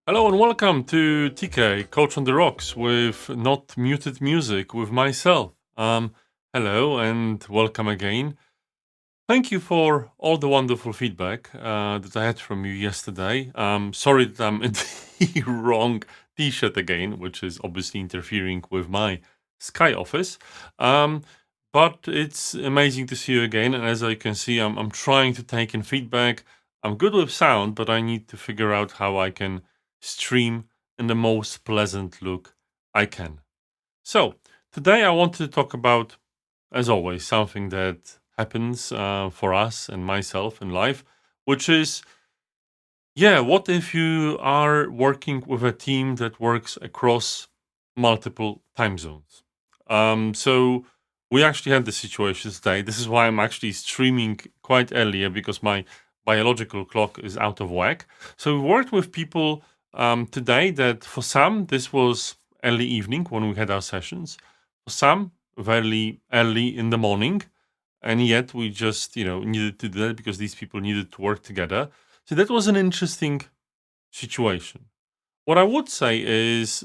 Hello and welcome to TK, Coach on the Rocks, with not muted music with myself. Hello and welcome again. Thank you for all the wonderful feedback that I had from you yesterday. Sorry that I'm in the wrong t-shirt again, which is obviously interfering with my Sky office. But it's amazing to see you again. And as I can see, I'm trying to take in feedback. I'm good with sound, but I need to figure out how I can stream in the most pleasant look I can. So today I want to talk about, as always, something that happens for us and myself in life, which is, what if you are working with a team that works across multiple time zones? So we actually had the situation today. This is why I'm actually streaming quite earlier because my biological clock is out of whack. So we worked with people today that for some, this was early evening when we had our sessions. For some, very early in the morning. And yet we just, needed to do that because these people needed to work together. So that was an interesting situation. What I would say is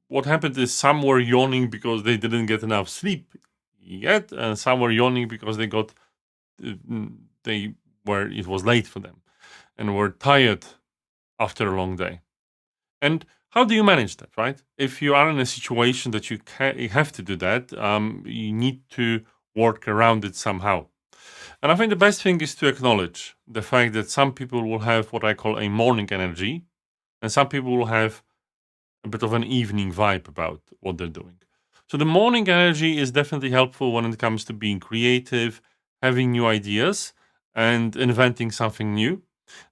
what happened is some were yawning because they didn't get enough sleep yet, and some were yawning because it was late for them and were tired after a long day. And how do you manage that, right? If you are in a situation that you have to do that, you need to work around it somehow. And I think the best thing is to acknowledge the fact that some people will have what I call a morning energy, and some people will have a bit of an evening vibe about what they're doing. So the morning energy is definitely helpful when it comes to being creative, having new ideas, and inventing something new.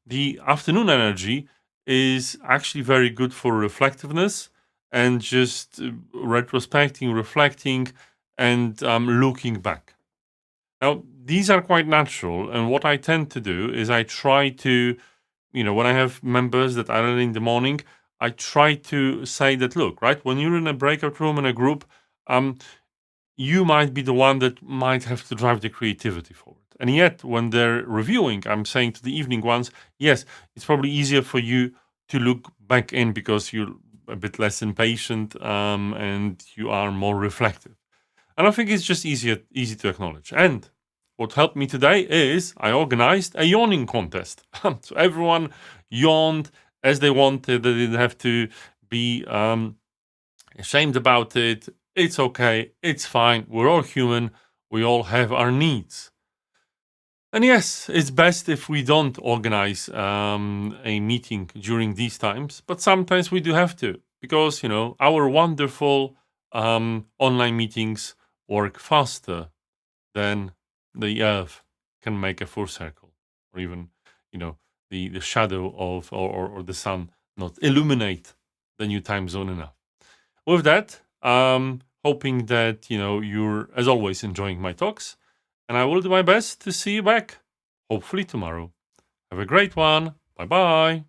The afternoon energy is actually very good for reflectiveness and just retrospecting, reflecting, and looking back. Now, these are quite natural, and what I tend to do is I try to, when I have members that are early in the morning, I try to say that, look, right, when you're in a breakout room in a group, um, you might be the one that might have to drive the creativity forward. And yet, when they're reviewing, I'm saying to the evening ones, yes, it's probably easier for you to look back in because you're a bit less impatient and you are more reflective. And I think it's just easy to acknowledge. And what helped me today is I organized a yawning contest. So everyone yawned as they wanted. They didn't have to be ashamed about it. It's okay. It's fine. We're all human. We all have our needs. And yes, it's best if we don't organize a meeting during these times, but sometimes we do have to because, our wonderful online meetings work faster than the earth can make a full circle, or even, the shadow of or the sun not illuminate the new time zone enough. With that, hoping that, you're, as always, enjoying my talks, and I will do my best to see you back, hopefully tomorrow. Have a great one. Bye bye.